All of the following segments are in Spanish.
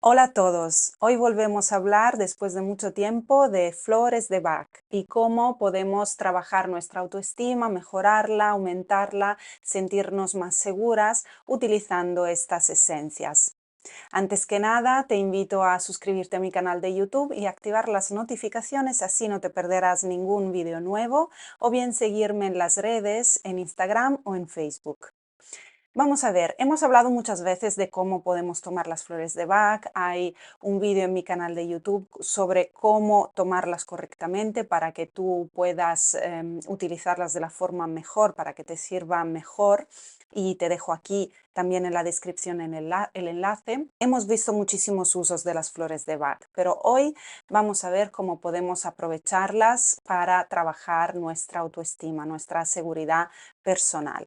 Hola a todos, hoy volvemos a hablar después de mucho tiempo de flores de Bach y cómo podemos trabajar nuestra autoestima, mejorarla, aumentarla, sentirnos más seguras utilizando estas esencias. Antes que nada, te invito a suscribirte a mi canal de YouTube y activar las notificaciones, así no te perderás ningún vídeo nuevo, o bien seguirme en las redes, en Instagram o en Facebook. Vamos a ver, hemos hablado muchas veces de cómo podemos tomar las flores de Bach. Hay un vídeo en mi canal de YouTube sobre cómo tomarlas correctamente para que tú puedas utilizarlas de la forma mejor, para que te sirva mejor. Y te dejo aquí también en la descripción el enlace. Hemos visto muchísimos usos de las flores de Bach, pero hoy vamos a ver cómo podemos aprovecharlas para trabajar nuestra autoestima, nuestra seguridad personal.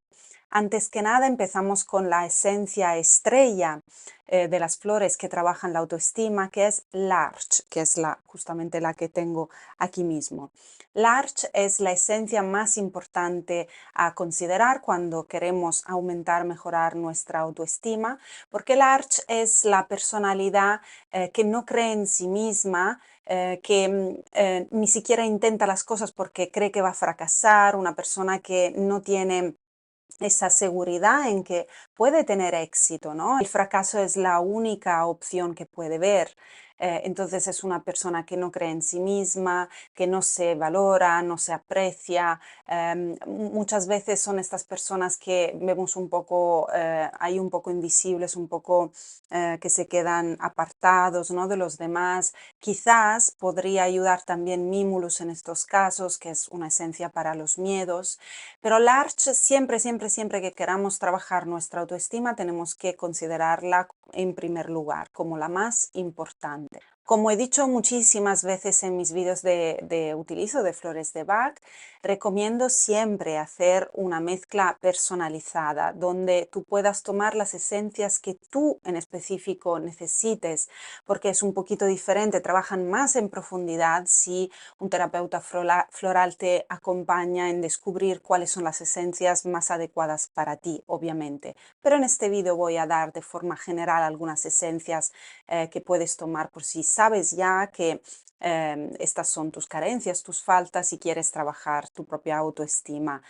Antes que nada empezamos con la esencia estrella de las flores que trabajan la autoestima, que es Larch, que es justamente la que tengo aquí mismo. Larch es la esencia más importante a considerar cuando queremos aumentar, mejorar nuestra autoestima, porque Larch es la personalidad que no cree en sí misma, que ni siquiera intenta las cosas porque cree que va a fracasar, una persona que no tiene esa seguridad en que puede tener éxito, ¿no? El fracaso es la única opción que puede ver. Entonces es una persona que no cree en sí misma, que no se valora, no se aprecia. Muchas veces son estas personas que vemos un poco, hay un poco invisibles, un poco que se quedan apartados, ¿no?, de los demás. Quizás podría ayudar también Mimulus en estos casos, que es una esencia para los miedos. Pero Larch siempre, siempre, siempre que queramos trabajar nuestra autoestima tenemos que considerarla en primer lugar como la más importante. Como he dicho muchísimas veces en mis vídeos de utilizo de flores de Bach, recomiendo siempre hacer una mezcla personalizada donde tú puedas tomar las esencias que tú en específico necesites, porque es un poquito diferente, trabajan más en profundidad si un terapeuta floral te acompaña en descubrir cuáles son las esencias más adecuadas para ti, obviamente. Pero en este vídeo voy a dar de forma general algunas esencias que puedes tomar por si sabes ya que estas son tus carencias, tus faltas y quieres trabajar tu propia autoestima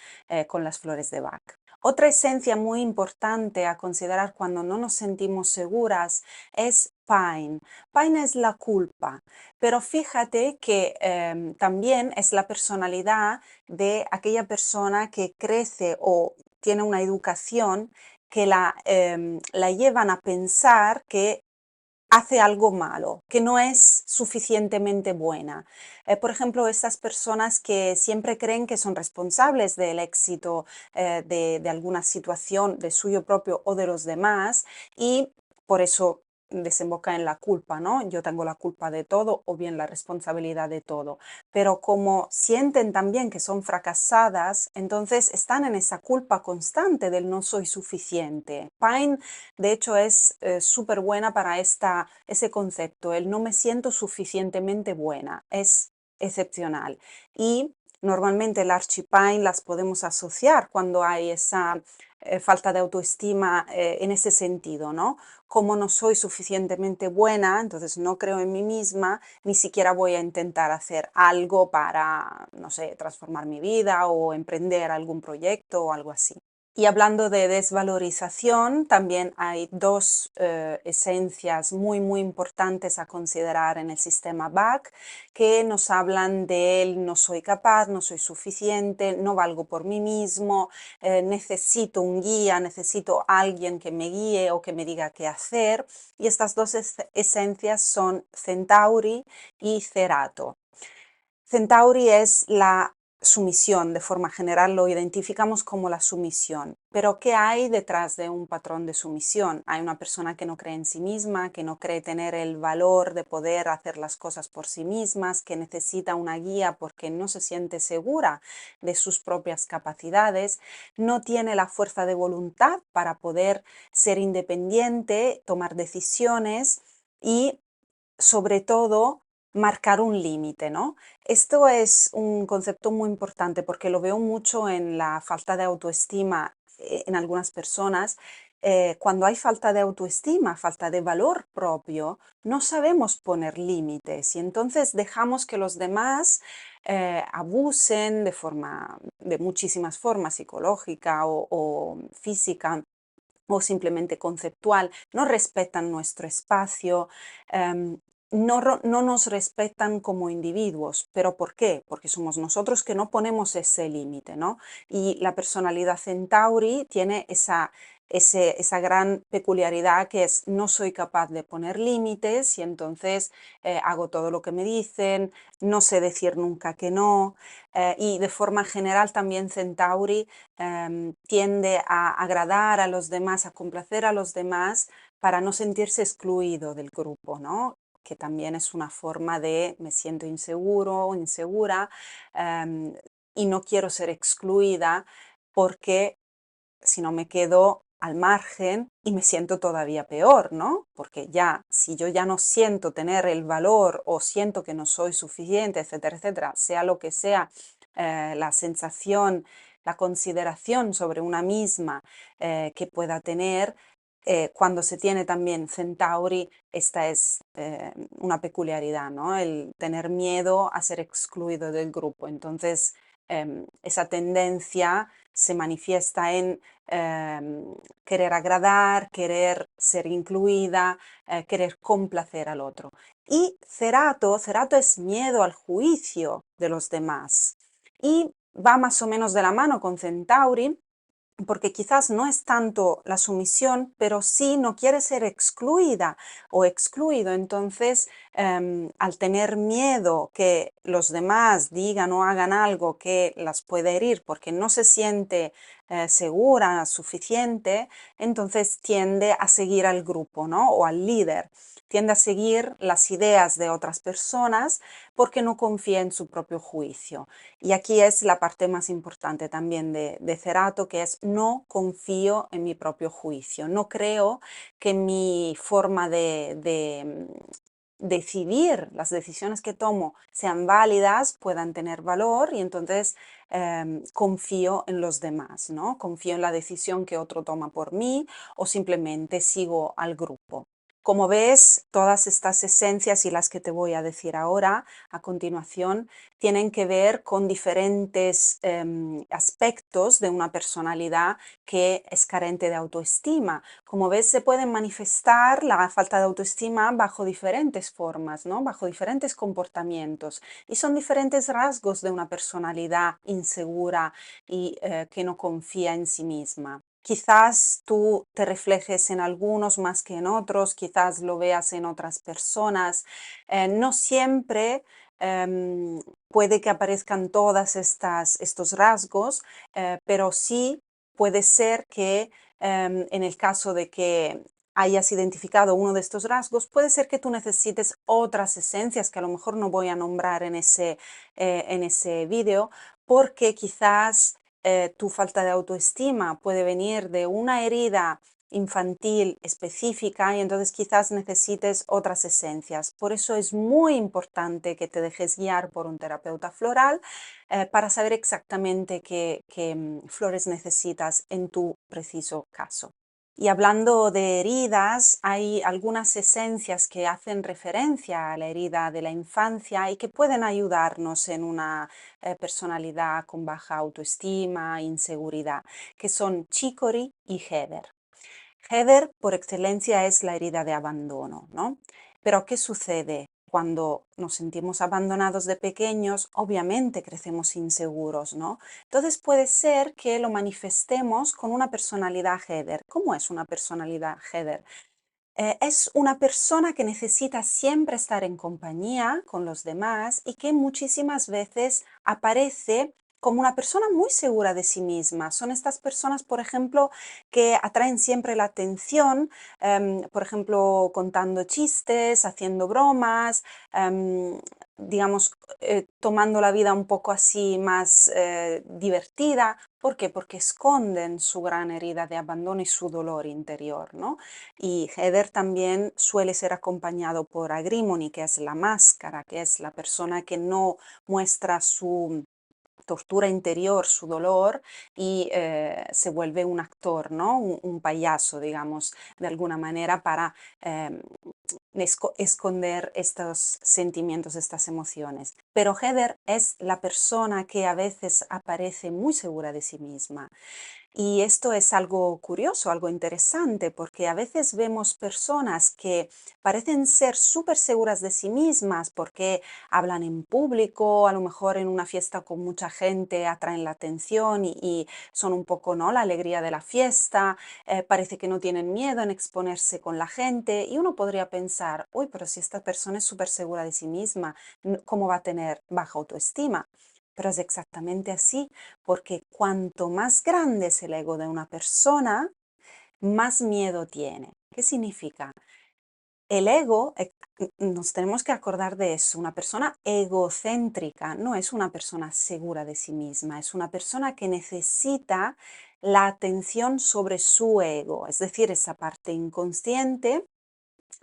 con las flores de Bach. Otra esencia muy importante a considerar cuando no nos sentimos seguras es Pine. Pine es la culpa, pero fíjate que también es la personalidad de aquella persona que crece o tiene una educación que la llevan a pensar que hace algo malo, que no es suficientemente buena. Por ejemplo, estas personas que siempre creen que son responsables del éxito de alguna situación, de suyo propio o de los demás, y por eso desemboca en la culpa, ¿no? Yo tengo la culpa de todo o bien la responsabilidad de todo. Pero como sienten también que son fracasadas, entonces están en esa culpa constante del no soy suficiente. Pine de hecho, es súper buena para ese concepto, el no me siento suficientemente buena, es excepcional. Y normalmente el archipine las podemos asociar cuando hay esa falta de autoestima en ese sentido, ¿no? Como no soy suficientemente buena, entonces no creo en mí misma, ni siquiera voy a intentar hacer algo para, no sé, transformar mi vida o emprender algún proyecto o algo así. Y hablando de desvalorización, también hay dos esencias muy, muy importantes a considerar en el sistema Bach, que nos hablan del no soy capaz, no soy suficiente, no valgo por mí mismo, necesito un guía, necesito alguien que me guíe o que me diga qué hacer. Y estas dos esencias son Centauri y Cerato. Centauri es la sumisión, de forma general lo identificamos como la sumisión. Pero ¿qué hay detrás de un patrón de sumisión? Hay una persona que no cree en sí misma, que no cree tener el valor de poder hacer las cosas por sí mismas, que necesita una guía porque no se siente segura de sus propias capacidades, no tiene la fuerza de voluntad para poder ser independiente, tomar decisiones y sobre todo marcar un límite, ¿no? Esto es un concepto muy importante porque lo veo mucho en la falta de autoestima en algunas personas. cuando hay falta de autoestima, falta de valor propio, no sabemos poner límites y entonces dejamos que los demás abusen de muchísimas formas, psicológica o física o simplemente conceptual, no respetan nuestro espacio, em, no nos respetan como individuos. ¿Pero por qué? Porque somos nosotros que no ponemos ese límite, ¿no? Y la personalidad Centauri tiene esa gran peculiaridad que es no soy capaz de poner límites y entonces hago todo lo que me dicen, no sé decir nunca que no. Y de forma general también Centauri tiende a agradar a los demás, a complacer a los demás para no sentirse excluido del grupo, ¿no? Que también es una forma de me siento inseguro o insegura em, y no quiero ser excluida porque si no me quedo al margen y me siento todavía peor, ¿no? Porque ya, si yo ya no siento tener el valor o siento que no soy suficiente, etcétera, etcétera, sea lo que sea, la sensación, la consideración sobre una misma que pueda tener, cuando se tiene también Centauri, esta es una peculiaridad, ¿no? El tener miedo a ser excluido del grupo. Entonces, esa tendencia se manifiesta en querer agradar, querer ser incluida, querer complacer al otro. Y Cerato es miedo al juicio de los demás. Y va más o menos de la mano con Centauri, porque quizás no es tanto la sumisión, pero sí no quiere ser excluida o excluido. Entonces, al tener miedo que los demás digan o hagan algo que las pueda herir porque no se siente segura, suficiente, entonces tiende a seguir al grupo, ¿no? O al líder. Tiende a seguir las ideas de otras personas porque no confía en su propio juicio. Y aquí es la parte más importante también de Cerato, que es no confío en mi propio juicio. No creo que mi forma de decidir, las decisiones que tomo sean válidas, puedan tener valor y entonces confío en los demás, ¿no? Confío en la decisión que otro toma por mí o simplemente sigo al grupo. Como ves, todas estas esencias y las que te voy a decir ahora a continuación tienen que ver con diferentes aspectos de una personalidad que es carente de autoestima. Como ves, se puede manifestar la falta de autoestima bajo diferentes formas, ¿no? Bajo diferentes comportamientos. Y son diferentes rasgos de una personalidad insegura y que no confía en sí misma. Quizás tú te reflejes en algunos más que en otros, quizás lo veas en otras personas. No siempre puede que aparezcan todas estos rasgos, pero sí puede ser que en el caso de que hayas identificado uno de estos rasgos, puede ser que tú necesites otras esencias que a lo mejor no voy a nombrar en ese vídeo, porque quizás tu falta de autoestima puede venir de una herida infantil específica y entonces quizás necesites otras esencias. Por eso es muy importante que te dejes guiar por un terapeuta floral para saber exactamente qué flores necesitas en tu preciso caso. Y hablando de heridas, hay algunas esencias que hacen referencia a la herida de la infancia y que pueden ayudarnos en una personalidad con baja autoestima, inseguridad, que son chicory y heather. Heather, por excelencia, es la herida de abandono, ¿no? Pero ¿qué sucede? Cuando nos sentimos abandonados de pequeños, obviamente crecemos inseguros, ¿no? Entonces puede ser que lo manifestemos con una personalidad Heather. ¿Cómo es una personalidad Heather? Es una persona que necesita siempre estar en compañía con los demás y que muchísimas veces aparece como una persona muy segura de sí misma. Son estas personas, por ejemplo, que atraen siempre la atención, por ejemplo, contando chistes, haciendo bromas, digamos, tomando la vida un poco así más divertida. ¿Por qué? Porque esconden su gran herida de abandono y su dolor interior, ¿no? Y Heather también suele ser acompañado por Agrimony, que es la máscara, que es la persona que no muestra tortura interior su dolor y se vuelve un actor, ¿no? Un payaso, digamos, de alguna manera para em, esconder estos sentimientos, estas emociones. Pero Heather es la persona que a veces aparece muy segura de sí misma. Y esto es algo curioso, algo interesante, porque a veces vemos personas que parecen ser súper seguras de sí mismas porque hablan en público, a lo mejor en una fiesta con mucha gente atraen la atención y son un poco, ¿no?, la alegría de la fiesta, parece que no tienen miedo en exponerse con la gente y uno podría pensar, uy, pero si esta persona es súper segura de sí misma, ¿cómo va a tener baja autoestima? Pero es exactamente así, porque cuanto más grande es el ego de una persona, más miedo tiene. ¿Qué significa? El ego, nos tenemos que acordar de eso, una persona egocéntrica no es una persona segura de sí misma, es una persona que necesita la atención sobre su ego, es decir, esa parte inconsciente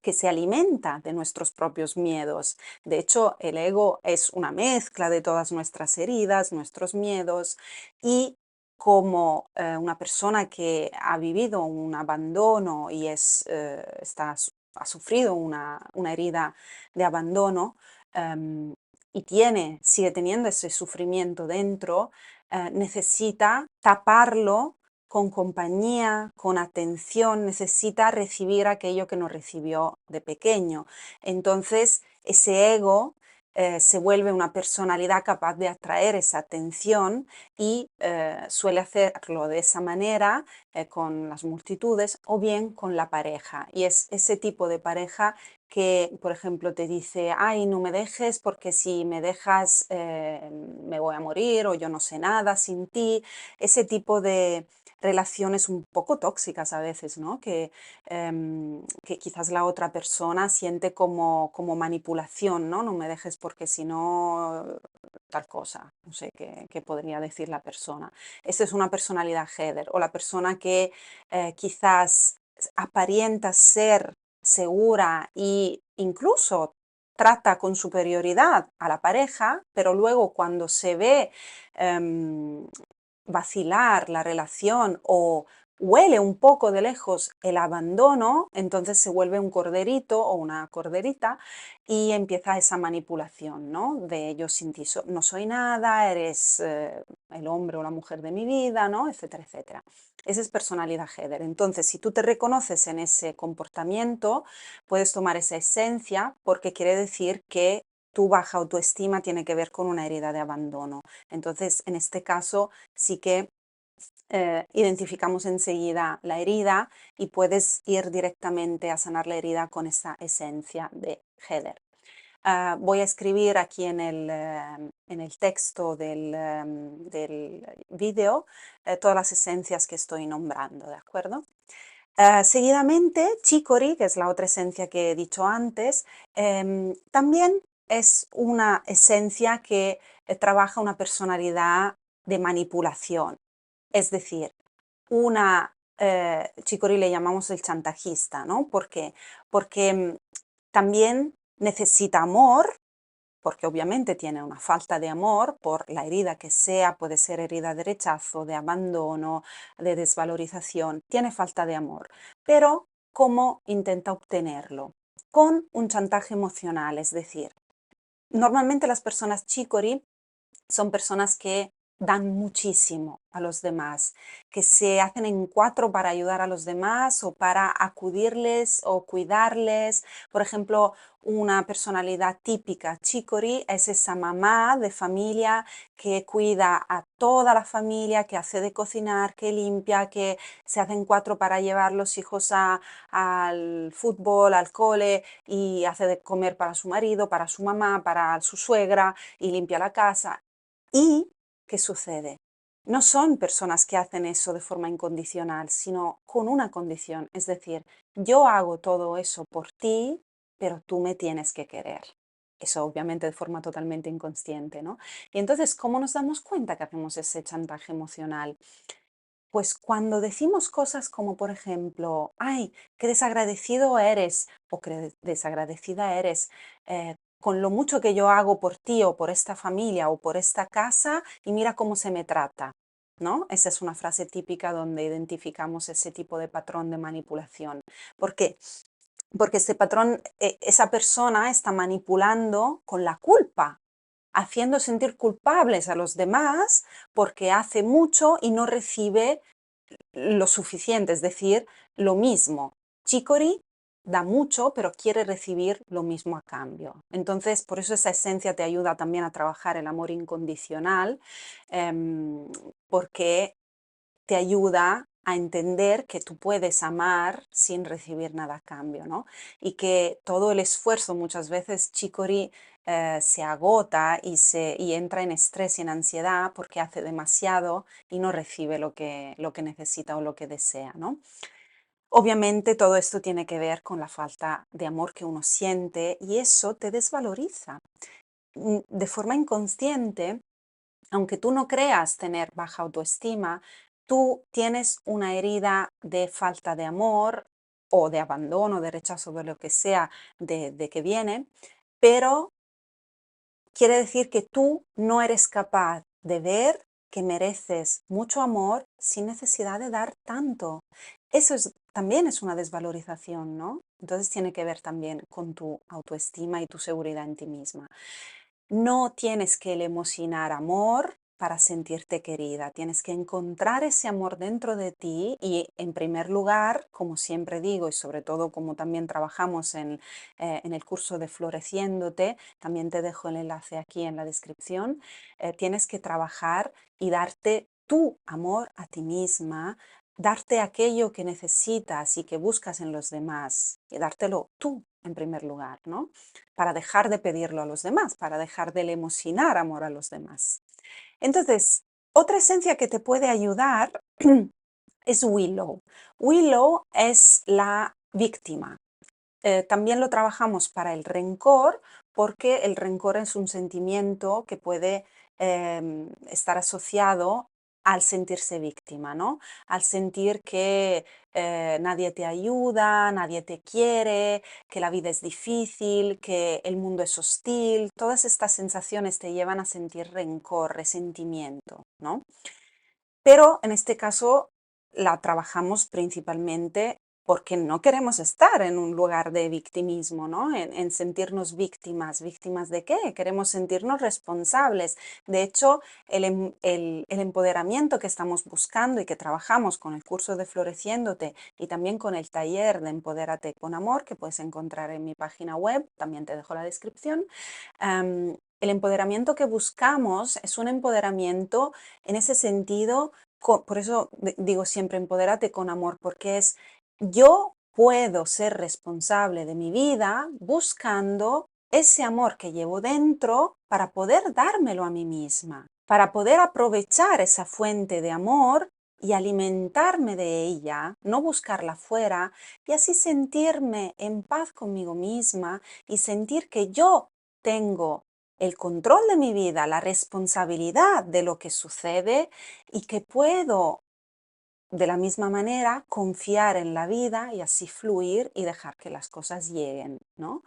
que se alimenta de nuestros propios miedos. De hecho, el ego es una mezcla de todas nuestras heridas, nuestros miedos y como una persona que ha vivido un abandono y ha sufrido una herida de abandono y sigue teniendo ese sufrimiento dentro, necesita taparlo con compañía, con atención, necesita recibir aquello que no recibió de pequeño. Entonces, ese ego se vuelve una personalidad capaz de atraer esa atención y suele hacerlo de esa manera con las multitudes o bien con la pareja. Y es ese tipo de pareja que, por ejemplo, te dice, ay, no me dejes porque si me dejas me voy a morir o yo no sé nada sin ti. Ese tipo de relaciones un poco tóxicas a veces, ¿no? Que quizás la otra persona siente como manipulación, ¿no? No me dejes porque si no, tal cosa, no sé qué podría decir la persona. Esa es una personalidad header o la persona que quizás aparenta ser segura e incluso trata con superioridad a la pareja, pero luego cuando se ve em, vacilar la relación o huele un poco de lejos el abandono, entonces se vuelve un corderito o una corderita y empieza esa manipulación, ¿no? De yo sin ti no soy nada, eres el hombre o la mujer de mi vida, ¿no? Etcétera, etcétera. Esa es personalidad header. Entonces, si tú te reconoces en ese comportamiento, puedes tomar esa esencia porque quiere decir que tu baja autoestima tiene que ver con una herida de abandono. Entonces, en este caso, sí que identificamos enseguida la herida y puedes ir directamente a sanar la herida con esa esencia de Heather. Voy a escribir aquí en el texto del vídeo todas las esencias que estoy nombrando, ¿de acuerdo? Seguidamente, Chicory, que es la otra esencia que he dicho antes, también es una esencia que trabaja una personalidad de manipulación. Es decir, Chicory le llamamos el chantajista, ¿no? ¿Por qué? Porque también necesita amor, porque obviamente tiene una falta de amor por la herida que sea, puede ser herida de rechazo, de abandono, de desvalorización, tiene falta de amor. Pero, ¿cómo intenta obtenerlo? Con un chantaje emocional, es decir, normalmente las personas chicory son personas que dan muchísimo a los demás, que se hacen en cuatro para ayudar a los demás o para acudirles o cuidarles. Por ejemplo, una personalidad típica chicory es esa mamá de familia que cuida a toda la familia, que hace de cocinar, que limpia, que se hacen cuatro para llevar los hijos al fútbol, al cole y hace de comer para su marido, para su mamá, para su suegra y limpia la casa. ¿Y qué sucede? No son personas que hacen eso de forma incondicional, sino con una condición, es decir, yo hago todo eso por ti, pero tú me tienes que querer. Eso obviamente de forma totalmente inconsciente, ¿no? Y entonces, ¿cómo nos damos cuenta que hacemos ese chantaje emocional? Pues cuando decimos cosas como, por ejemplo, ay, qué desagradecido eres o qué desagradecida eres, con lo mucho que yo hago por ti o por esta familia o por esta casa y mira cómo se me trata, ¿no? Esa es una frase típica donde identificamos ese tipo de patrón de manipulación. ¿Por qué? Porque ese patrón, esa persona está manipulando con la culpa, haciendo sentir culpables a los demás porque hace mucho y no recibe lo suficiente, es decir, lo mismo. Chicory da mucho, pero quiere recibir lo mismo a cambio. Entonces, por eso esa esencia te ayuda también a trabajar el amor incondicional, porque te ayuda a entender que tú puedes amar sin recibir nada a cambio, ¿no? Y que todo el esfuerzo, muchas veces Chicory se agota y entra en estrés y en ansiedad porque hace demasiado y no recibe lo que necesita o lo que desea, ¿no? Obviamente todo esto tiene que ver con la falta de amor que uno siente y eso te desvaloriza. De forma inconsciente, aunque tú no creas tener baja autoestima, tú tienes una herida de falta de amor o de abandono, de rechazo, de lo que sea de que viene, pero quiere decir que tú no eres capaz de ver que mereces mucho amor sin necesidad de dar tanto. Eso también es una desvalorización, ¿no? Entonces tiene que ver también con tu autoestima y tu seguridad en ti misma. No tienes que emocionar amor para sentirte querida, tienes que encontrar ese amor dentro de ti y en primer lugar, como siempre digo y sobre todo como también trabajamos en el curso de Floreciéndote, también te dejo el enlace aquí en la descripción, tienes que trabajar y darte tu amor a ti misma, darte aquello que necesitas y que buscas en los demás y dártelo tú en primer lugar, ¿no? Para dejar de pedirlo a los demás, para dejar de emocionar amor a los demás. Entonces, otra esencia que te puede ayudar es Willow. Willow es la víctima. También lo trabajamos para el rencor, porque el rencor es un sentimiento que puede estar asociado al sentirse víctima, ¿no? Al sentir que nadie te ayuda, nadie te quiere, que la vida es difícil, que el mundo es hostil. Todas estas sensaciones te llevan a sentir rencor, resentimiento, ¿no? Pero en este caso la trabajamos principalmente porque no queremos estar en un lugar de victimismo, ¿no? En sentirnos víctimas. ¿Víctimas de qué? Queremos sentirnos responsables. De hecho, el empoderamiento que estamos buscando y que trabajamos con el curso de Floreciéndote y también con el taller de Empodérate con Amor, que puedes encontrar en mi página web, también te dejo la descripción. El empoderamiento que buscamos es un empoderamiento en ese sentido, por eso digo siempre empodérate con amor, porque es yo puedo ser responsable de mi vida buscando ese amor que llevo dentro para poder dármelo a mí misma, para poder aprovechar esa fuente de amor y alimentarme de ella, no buscarla fuera, y así sentirme en paz conmigo misma y sentir que yo tengo el control de mi vida, la responsabilidad de lo que sucede y que puedo de la misma manera confiar en la vida y así fluir y dejar que las cosas lleguen, ¿no?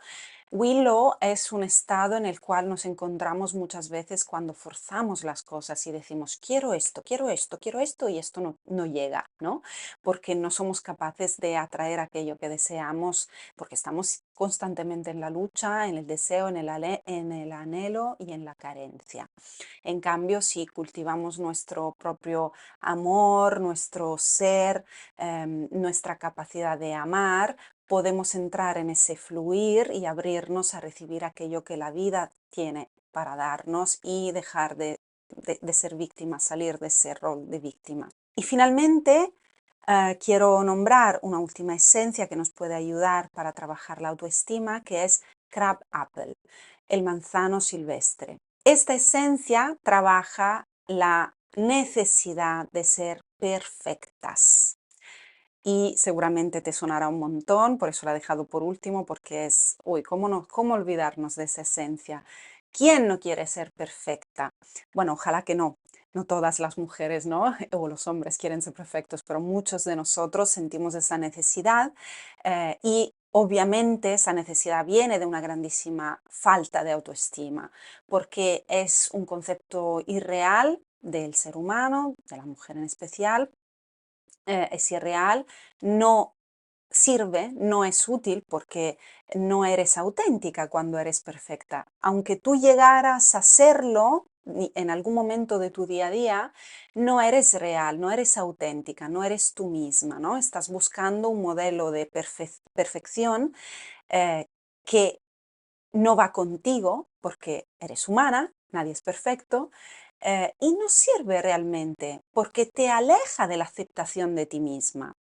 Willow es un estado en el cual nos encontramos muchas veces cuando forzamos las cosas y decimos quiero esto, quiero esto, quiero esto y esto no llega, ¿no? Porque no somos capaces de atraer aquello que deseamos, porque estamos constantemente en la lucha, en el deseo, en el anhelo y en la carencia. En cambio, si cultivamos nuestro propio amor, nuestro ser, nuestra capacidad de amar, podemos entrar en ese fluir y abrirnos a recibir aquello que la vida tiene para darnos y dejar de ser víctima, salir de ese rol de víctima. Y finalmente, quiero nombrar una última esencia que nos puede ayudar para trabajar la autoestima, que es Crab Apple, el manzano silvestre. Esta esencia trabaja la necesidad de ser perfectas. Y seguramente te sonará un montón, por eso la he dejado por último, porque es, uy, ¿cómo olvidarnos de esa esencia? ¿Quién no quiere ser perfecta? Bueno, ojalá que no. No todas las mujeres, ¿no? O los hombres quieren ser perfectos, pero muchos de nosotros sentimos esa necesidad y Obviamente esa necesidad viene de una grandísima falta de autoestima, porque es un concepto irreal del ser humano, de la mujer en especial, es irreal, no sirve, no es útil porque no eres auténtica cuando eres perfecta. Aunque tú llegaras a serlo en algún momento de tu día a día, no eres real, no eres auténtica, no eres tú misma, ¿no? Estás buscando un modelo de perfección eh, que no va contigo porque eres humana, nadie es perfecto, y no sirve realmente porque te aleja de la aceptación de ti misma.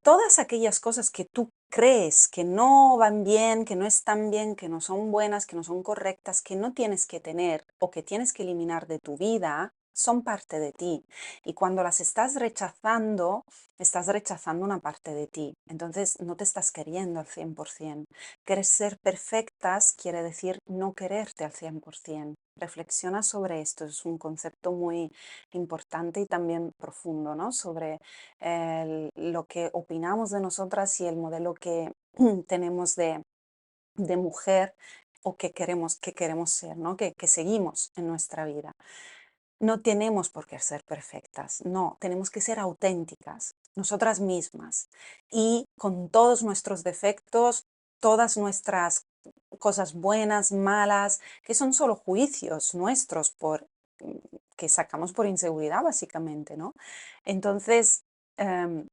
Todas aquellas cosas que tú crees que no van bien, que no están bien, que no son buenas, que no son correctas, que no tienes que tener o que tienes que eliminar de tu vida, son parte de ti. Y cuando las estás rechazando una parte de ti. Entonces no te estás queriendo al 100%. Querer ser perfectas quiere decir no quererte al 100%. Reflexiona sobre esto, es un concepto muy importante y también profundo, ¿no? Sobre lo que opinamos de nosotras y el modelo que tenemos de mujer o que queremos ser, ¿no? Que seguimos en nuestra vida. No tenemos por qué ser perfectas, no, tenemos que ser auténticas, nosotras mismas y con todos nuestros defectos, todas nuestras cosas buenas, malas, que son solo juicios nuestros que sacamos por inseguridad básicamente, ¿no? Entonces,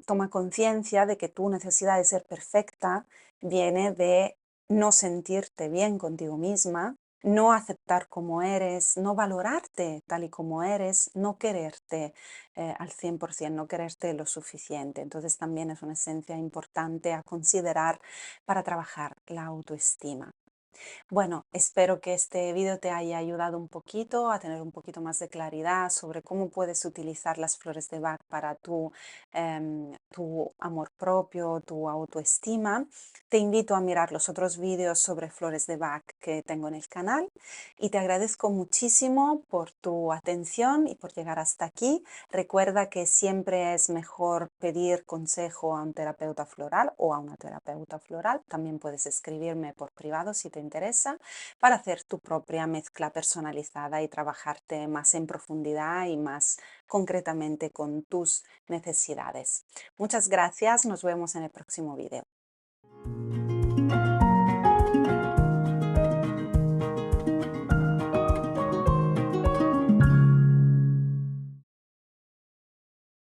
toma conciencia de que tu necesidad de ser perfecta viene de no sentirte bien contigo misma, no aceptar como eres, no valorarte tal y como eres, no quererte al 100%, no quererte lo suficiente. Entonces también es una esencia importante a considerar para trabajar la autoestima. Bueno, espero que este vídeo te haya ayudado un poquito a tener un poquito más de claridad sobre cómo puedes utilizar las flores de Bach para tu amor propio, tu autoestima. Te invito a mirar los otros vídeos sobre flores de Bach que tengo en el canal y te agradezco muchísimo por tu atención y por llegar hasta aquí. Recuerda que siempre es mejor pedir consejo a un terapeuta floral o a una terapeuta floral. También puedes escribirme por privado si te interesa para hacer tu propia mezcla personalizada y trabajarte más en profundidad y más concretamente con tus necesidades. Muchas gracias, nos vemos en el próximo vídeo.